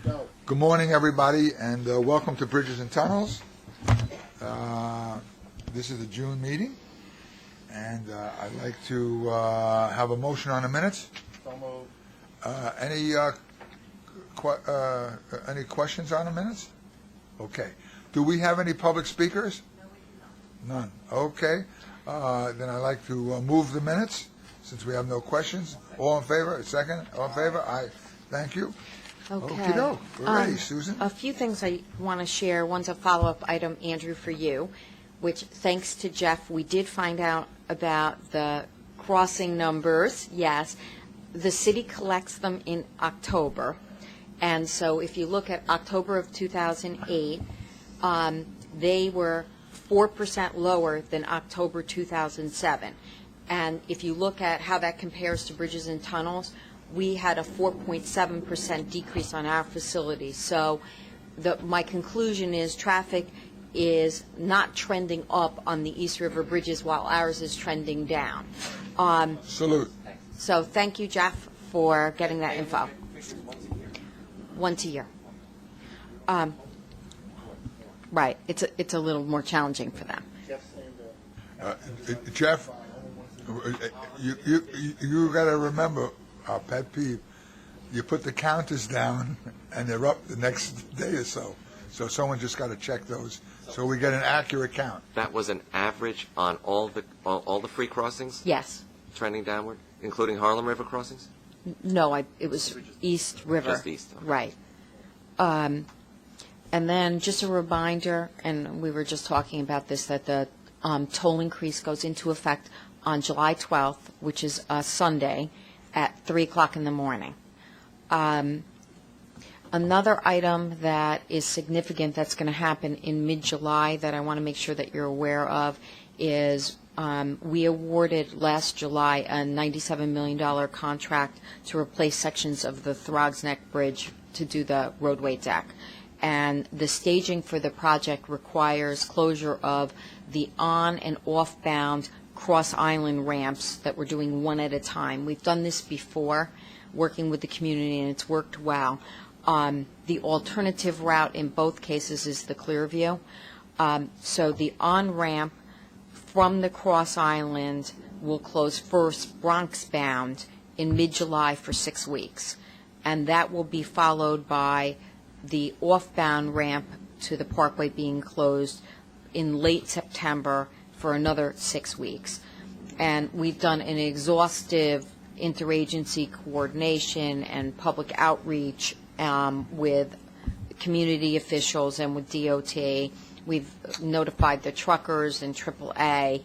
Good morning, everybody, and welcome to Bridges and Tunnels. This is the June meeting, and I'd like to have a motion on the minutes. Any questions on the minutes? Okay. Do we have any public speakers? No, we do not. None. Okay. Then I'd like to move the minutes, since we have no questions. All in favor? A second? All in favor? Aye. Thank you. Okay. Okey-doke. We're ready, Susan. A few things I want to share. One's a follow-up item, Andrew, for you, which, thanks to Jeff, we did find out about the crossing numbers. Yes. The city collects them in October. And so if you look at October of 2008, they were 4% lower than October 2007. And if you look at how that compares to bridges and tunnels, we had a 4.7% decrease on our facility. So my conclusion is traffic is not trending up on the East River bridges while ours is trending down. Salute. So thank you, Jeff, for getting that info. Once a year. Right. It's a little more challenging for them. Jeff, you got to remember our pet peeve. You put the counters down, and they're up the next day or so. So someone just got to check those, so we get an accurate count. That was an average on all the free crossings? Yes. Trending downward, including Harlem River crossings? No, it was East River. Just east. Okay. Right. And then just a reminder, and we were just talking about this, that the toll increase goes into effect on July 12th, which is a Sunday, at 3 o'clock in the morning. Another item that is significant that's going to happen in mid-July that I want to make sure that you're aware of is we awarded last July a $97 million contract to replace sections of the Throgs Neck Bridge to do the roadway deck. And the staging for the project requires closure of the on- and off-bound cross-island ramps that we're doing one at a time. We've done this before, working with the community, and it's worked well. The alternative route in both cases is the Clearview. So the on-ramp from the cross-island will close first Bronx-bound in mid-July for 6 weeks. And that will be followed by the off-bound ramp to the Parkway being closed in late September for another 6 weeks. And we've done an exhaustive interagency coordination and public outreach with community officials and with DOT. We've notified the truckers and AAA.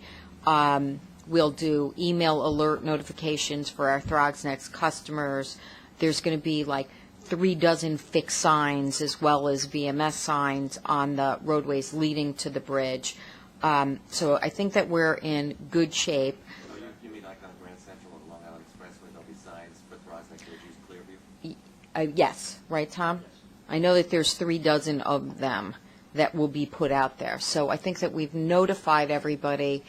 We'll do email alert notifications for our Throgs Neck customers. There's going to be like 36 fixed signs as well as VMS signs on the roadways leading to the bridge. So I think that we're in good shape. So you mean like on Grand Central or the Long Island Expressway, there'll be signs for Throgs Neck Bridge, use Clearview? Yes, right, Tom? I know that there's 36 of them that will be put out there. So I think that we've notified everybody.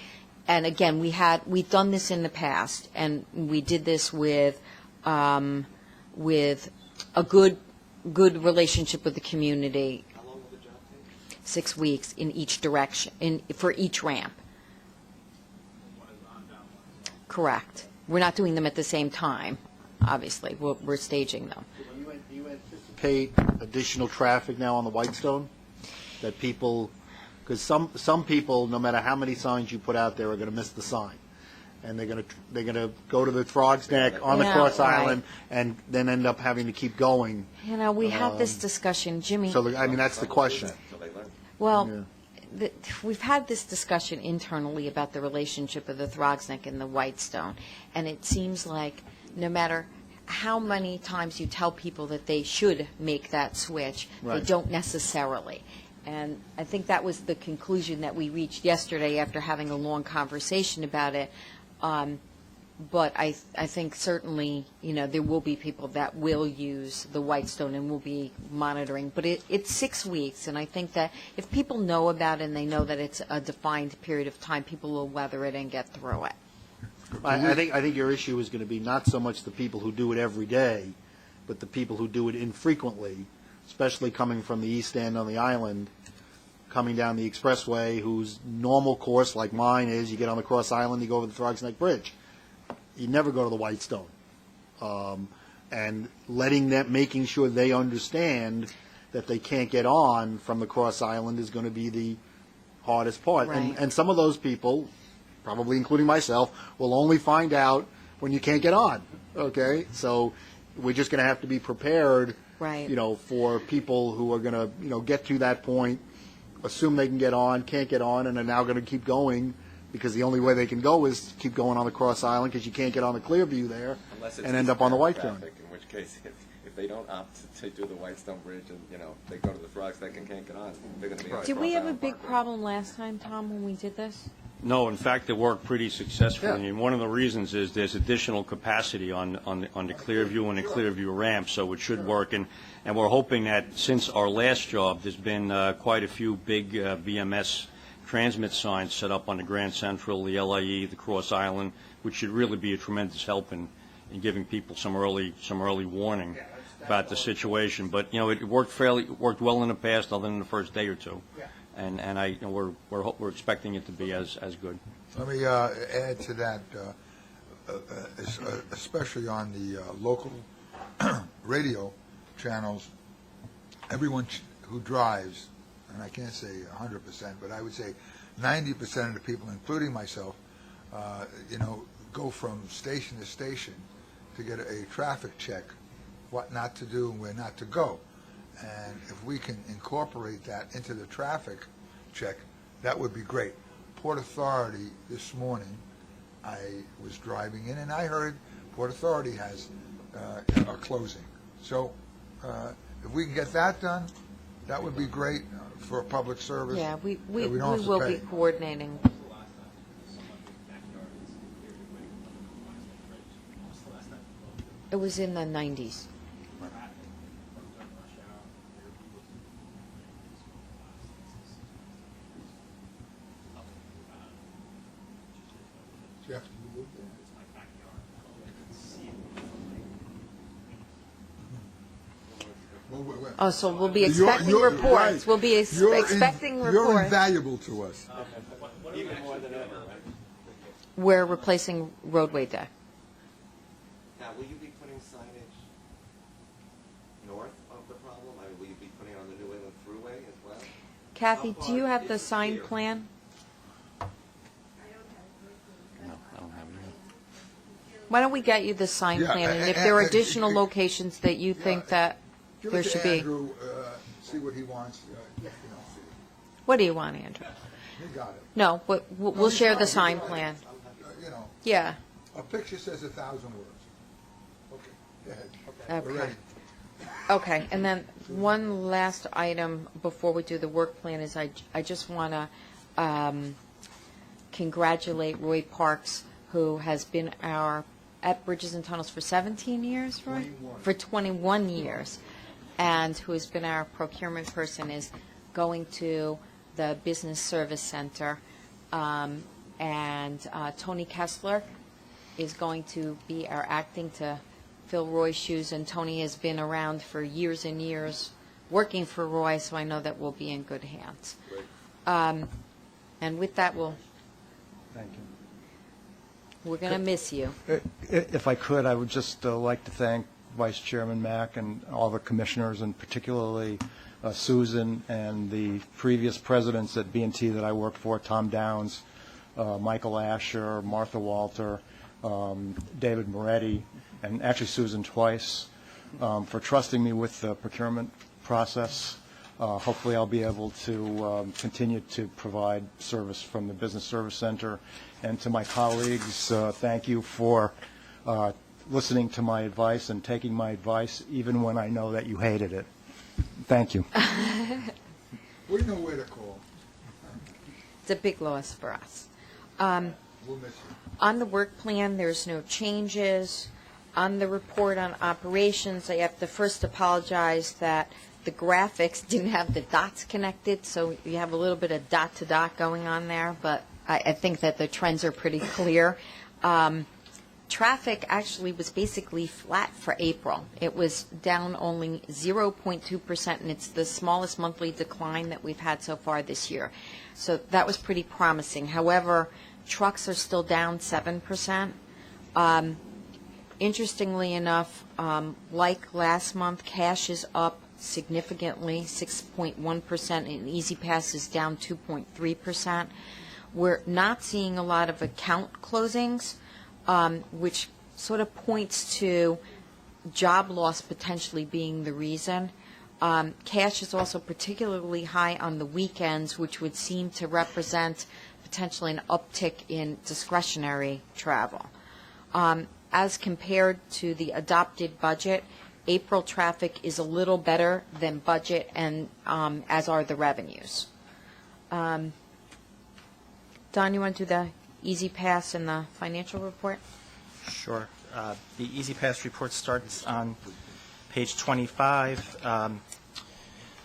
And again, we've done this in the past, and we did this with a good relationship with the community. How long will the job take? 6 weeks in each direction, for each ramp. Correct. We're not doing them at the same time, obviously. We're staging them. Do you anticipate additional traffic now on the Whitestone? That people, because some people, no matter how many signs you put out there, are going to miss the sign. And they're going to go to the Throgs Neck on the cross island and then end up having to keep going. You know, we had this discussion, Jimmy. So, I mean, that's the question. Well, we've had this discussion internally about the relationship of the Throgs Neck and the Whitestone. And it seems like no matter how many times you tell people that they should make that switch, Right. they don't necessarily. And I think that was the conclusion that we reached yesterday after having a long conversation about it. But I think certainly, you know, there will be people that will use the Whitestone and will be monitoring. But it's 6 weeks, and I think that if people know about it and they know that it's a defined period of time, people will weather it and get through it. I think your issue is going to be not so much the people who do it every day, but the people who do it infrequently. especially coming from the east end on the island, coming down the expressway, whose normal course, like mine, is you get on the Cross Island, you go over the Throgs Neck Bridge. You never go to the Whitestone. And making sure they understand that they can't get on from the Cross Island is going to be the hardest part. Right. And some of those people, probably including myself, will only find out when you can't get on. Okay? So we're just going to have to be prepared, Right. for people who are going to, get to that point, assume they can get on, can't get on, and are now going to keep going because the only way they can go is keep going on the Cross Island because you can't get on the Clearview there Unless it's and end up on the eastbound Whitestone. traffic, in which case, if they don't opt to do the Whitestone Bridge and, they go to the Throgs Neck and can't get on, they're going to be on the Did we Cross have a Island big Parkway. problem last time, Tom, when we did this? No, in fact, it worked pretty successfully. Yeah. And one of the reasons is there's additional capacity on the Clearview and the Clearview ramp, so it should work. And we're hoping that since our last job, there's been quite a few big VMS transmit signs set up on the Grand Central, the LIE, the Cross Island, which should really be a tremendous help in giving people some early warning about the situation. But it worked well in the past, other than the first day or two. And we're expecting it to be as good. Let me add to that, especially on the local radio channels, everyone who drives, and I can't say 100%, but I would say 90% of the people, including myself, go from station to station to get a traffic check, what not to do and where not to go. And if we can incorporate that into the traffic check, that would be great. Port Authority this morning, I was driving in and I heard Port Authority has a closing. So if we can get that done, that would be great for public service. Yeah, we that don't have to will pay. be coordinating. It was in the 90s. Jeff, Oh, so we'll be You're- expecting you're- reports. right. We'll be expecting You're reports. invaluable to us. Even more than ever, right? We're replacing roadway deck. Now, will you be putting signage north of the problem? I mean, will you be putting it on the New England Thruway as well? Kathy, How do you far have is the it sign here? plan? No, I don't have it. Why don't we get you the sign Yeah, plan, and if there are and- additional locations that you think that Give there it to should be. Andrew, see what he wants. What do you want, Andrew? He got it. No, but we'll share the sign plan. Yeah. A picture says 1,000 words. Okay, go ahead. We're Okay. ready. Okay, and then one last item before we do the work plan is I just want to congratulate Roy Parks, who has been at Bridges and Tunnels for 17 years, Roy? 21. For 21 years, and who has been our procurement person, is going to the Business Service Center, and Tony Kessler is going to be our acting to fill Roy's shoes, and Tony has been around for years and years working for Roy, so I know that we'll be in good hands. And with that, Thank you. we're going to miss you. If I could, I would just like to thank Vice Chairman Mack and all the commissioners, and particularly Susan and the previous presidents at B&T that I worked for, Tom Downs, Michael Asher, Martha Walter, David Moretti, and actually Susan twice, for trusting me with the procurement process. Hopefully I'll be able to continue to provide service from the Business Service Center. And to my colleagues, thank you for listening to my advice and taking my advice, even when I know that you hated it. Thank you. We know where to call. It's a big loss for us. We'll miss you. On the work plan, there's no changes. On the report on operations, I have to first apologize that the graphics didn't have the dots connected, so you have a little bit of dot-to-dot going on there, but I think that the trends are pretty clear. Traffic actually was basically flat for April. It was down only 0.2%, and it's the smallest monthly decline that we've had so far this year. So that was pretty promising. However, trucks are still down 7%. Interestingly enough, like last month, cash is up significantly, 6.1%, and Easy Pass is down 2.3%. We're not seeing a lot of account closings, which sort of points to job loss potentially being the reason. Cash is also particularly high on the weekends, which would seem to represent potentially an uptick in discretionary travel. As compared to the adopted budget, April traffic is a little better than budget, and as are the revenues. Don, you want to do the Easy Pass and the financial report? Sure. The Easy Pass report starts on page 25.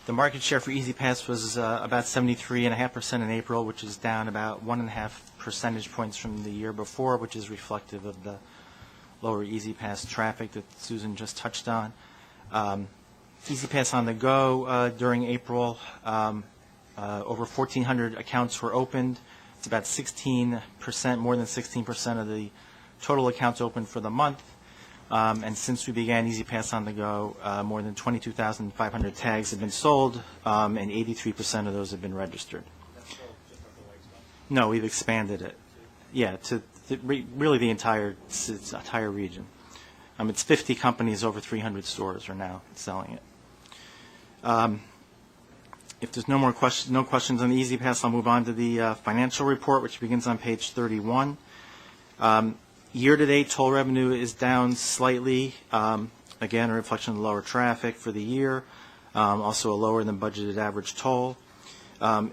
The market share for Easy Pass was about 73.5% in April, which is down about 1.5 percentage points from the year before, which is reflective of the lower Easy Pass traffic that Susan just touched on. Easy Pass on the go during April, over 1,400 accounts were opened. It's about 16%, more than 16% of the total accounts opened for the month. And since we began Easy Pass on the go, more than 22,500 tags have been sold, and 83% of those have been registered. No, we've expanded it. Yeah, to really the entire region. It's 50 companies, over 300 stores are now selling it. If there's no questions on the Easy Pass, I'll move on to the financial report, which begins on page 31. Year-to-date toll revenue is down slightly. Again, a reflection of the lower traffic for the year. Also a lower than budgeted average toll.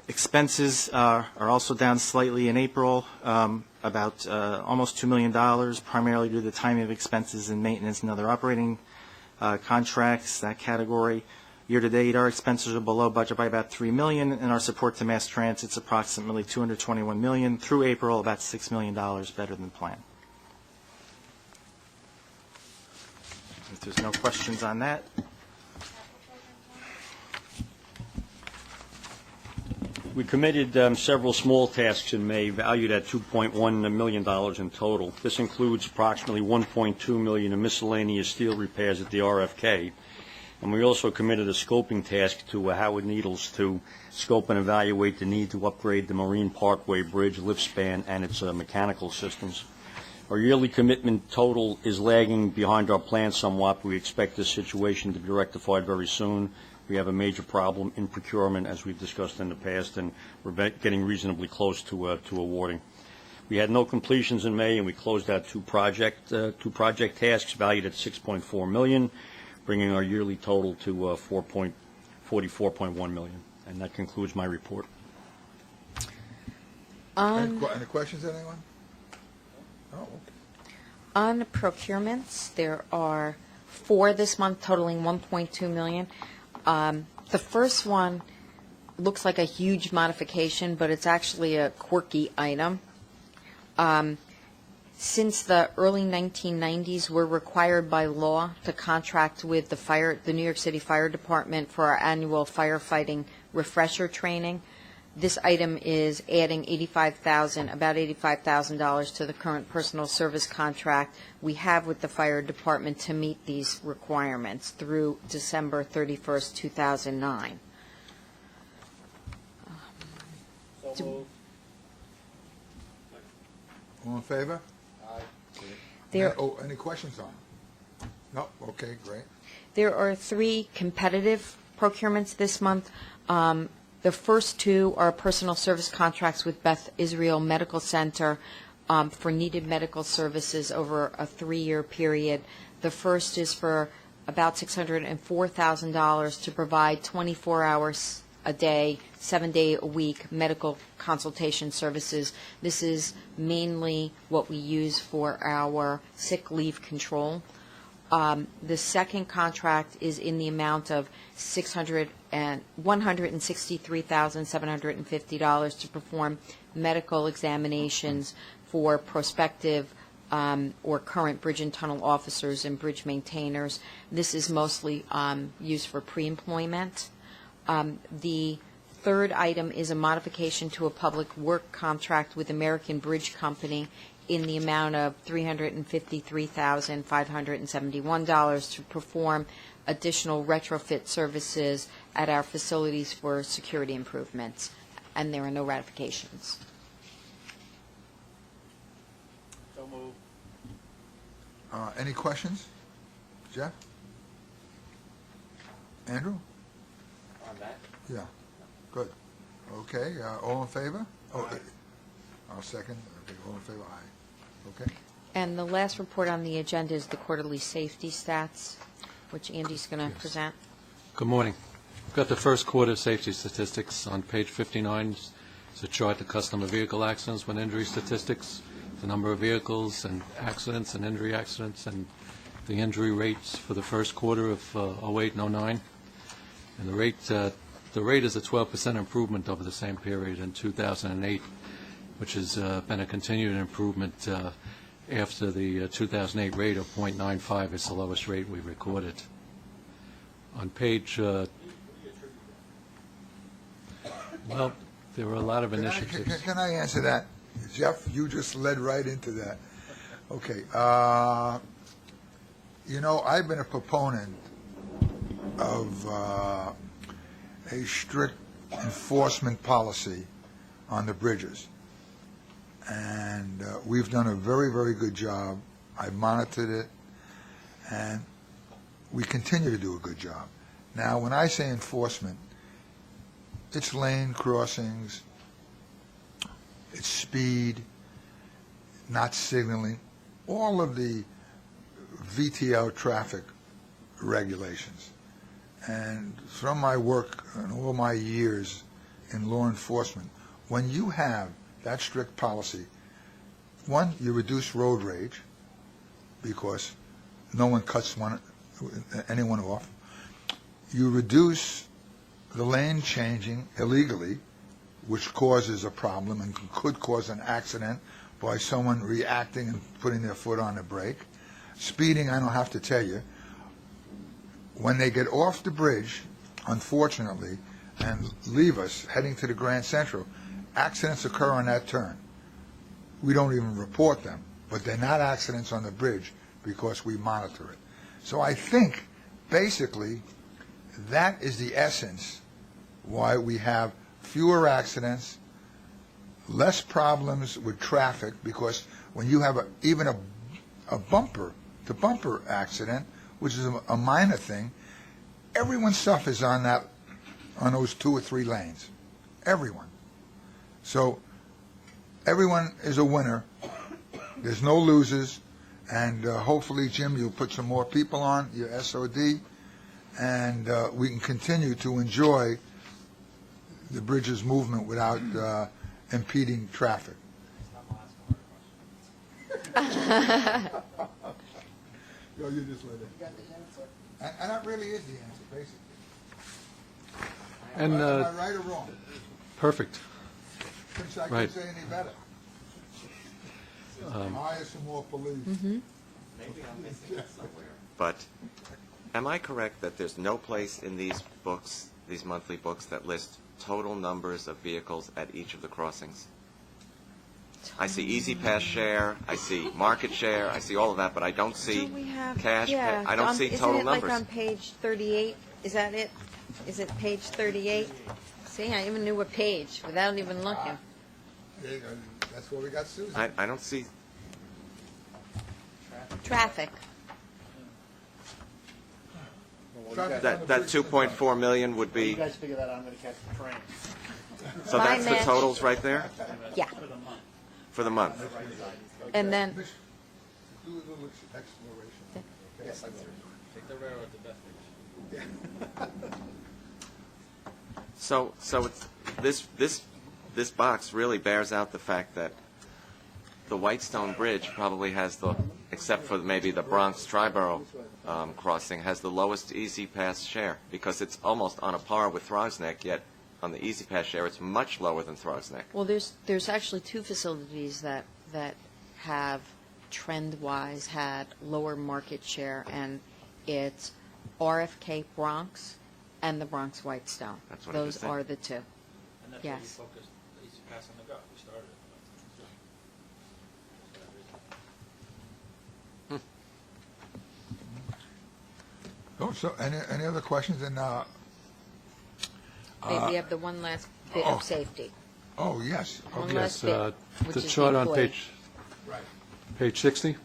Expenses are also down slightly in April, about almost $2 million, primarily due to the timing of expenses in maintenance and other operating contracts, that category. Year-to-date, our expenses are below budget by about $3 million, and our support to mass transit's approximately $221 million. Through April, about $6 million better than planned. If there's no questions on that. We committed several small tasks in May valued at $2.1 million in total. This includes approximately $1.2 million in miscellaneous steel repairs at the RFK. And we also committed a scoping task to Howard Needles to scope and evaluate the need to upgrade the Marine Parkway Bridge lift span and its mechanical systems. Our yearly commitment total is lagging behind our plan somewhat, but we expect this situation to be rectified very soon. We have a major problem in procurement, as we've discussed in the past, and we're getting reasonably close to awarding. We had no completions in May, and we closed out two project tasks valued at $6.4 million, bringing our yearly total to $44.1 million. And that concludes my report. Any questions, anyone? Oh, okay. On procurements, there are 4 this month totaling $1.2 million. The first one looks like a huge modification, but it's actually a quirky item. Since the early 1990s, we're required by law to contract with the New York City Fire Department for our annual firefighting refresher training. This item is adding about $85,000 to the current personal service contract we have with the fire department to meet these requirements through December 31st, 2009. All in favor? Any questions on it? No? Okay, great. There are 3 competitive procurements this month. The first 2 are personal service contracts with Beth Israel Medical Center for needed medical services over a 3-year period. The first is for about $604,000 to provide 24 hours a day, 7-day-a-week medical consultation services. This is mainly what we use for our sick leave control. The second contract is in the amount of $163,750 to perform medical examinations for prospective or current bridge and tunnel officers and bridge maintainers. This is mostly used for pre-employment. The third item is a modification to a public work contract with American Bridge Company in the amount of $353,571 to perform additional retrofit services at our facilities for security improvements, and there are no ratifications. So moved. Any questions? Jeff? Andrew? On that? Yeah, good. Okay, all in favor? Oh, I'll second. Okay, all in favor, aye. Okay. And the last report on the agenda is the quarterly safety stats, which Andy's going to present. Good morning. We've got the first quarter safety statistics on page 59. It's a chart of customer vehicle accidents with injury statistics, the number of vehicles and accidents and injury accidents, and the injury rates for the first quarter of 08 and 09. And the rate is a 12% improvement over the same period in 2008, which has been a continued improvement after the 2008 rate of 0.95. It's the lowest rate we recorded. On page, well, there were a lot of initiatives. Can I answer that? Jeff, you just led right into that. Okay. You know, I've been a proponent of a strict enforcement policy on the bridges. And we've done a very, very good job. I've monitored it, and we continue to do a good job. Now, when I say enforcement, it's lane crossings, it's speed, not signaling, all of the VTL traffic regulations. And from my work and all my years in law enforcement, when you have that strict policy, one, you reduce road rage because no one cuts anyone off. You reduce the lane changing illegally, which causes a problem and could cause an accident by someone reacting and putting their foot on the brake. Speeding, I don't have to tell you. When they get off the bridge, unfortunately, and leave us heading to the Grand Central, accidents occur on that turn. We don't even report them, but they're not accidents on the bridge because we monitor it. So I think, basically, that is the essence why we have fewer accidents, less problems with traffic, because when you have even a bumper-to-bumper accident, which is a minor thing, everyone's stuff is on those 2 or 3 lanes. Everyone. So everyone is a winner. There's no losers. And hopefully, Jim, you'll put some more people on your SOD, and we can continue to enjoy the bridge's movement without impeding traffic. No, you just let it. You got the answer? And that really is the answer, basically. And Am I right or wrong? perfect. Couldn't I Right. say any better? Hire some more police. Maybe I'm missing it somewhere. But am I correct that there's no place in these books, these monthly books, that list total numbers of vehicles at each of the crossings? I see Easy Pass share, I see market share, I see all of that, but I don't see Don't we have, cash. yeah, I don't see total isn't it numbers. like on page 38? Is that it? Is it page 38? See, I even knew what page without even looking. There you go. That's where we got Susan. I don't see. Traffic. Traffic on That the that bridge. 2.4 million would You be. guys figure that out, I'm going to catch the train. So By that's the Mitch. totals right there Yeah. for the month. And then, Do a little exploration. Yes. So it's, this box really bears out the fact that the Whitestone Bridge probably has the, except for maybe the Bronx Triborough crossing, has the lowest Easy Pass share because it's almost on a par with Throggsneck. Yet on the Easy Pass share, it's much lower than Throggsneck. well, there's actually 2 facilities that have trend-wise had lower market share, and it's RFK Bronx and the Bronx Whitestone. That's what I Those just said. are the two. And that's why we Yes. focused Easy Pass on the Go. We started Oh, so any other questions? And, Maybe we have the one last bit oh. of safety. oh, yes. One Okay. last Yes, bit, which the is the chart on employee. page 60,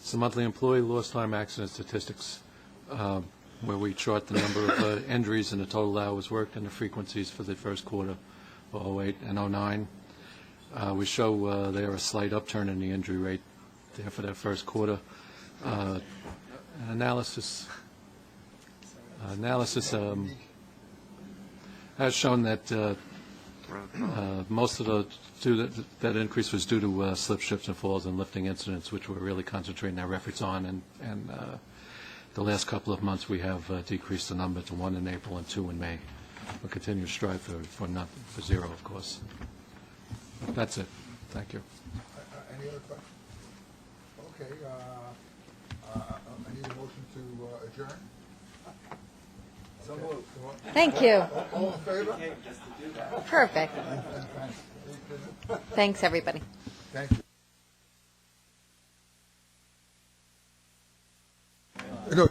it's the monthly employee lost time accident statistics, where we chart the number of injuries and the total hours worked and the frequencies for the first quarter of 08 and 09. We show there a slight upturn in the injury rate there for that first quarter. Analysis has shown that most of that increase was due to slip, trips, and falls and lifting incidents, which we're really concentrating our efforts on. And the last couple of months, we have decreased the number to 1 in April and 2 in May. We'll continue to strive for zero, of course. That's it. Thank you. Any other questions? Okay, I need a motion to adjourn. So moved. Thank you. All in favor? Perfect. Thanks, everybody. Thank you. Good.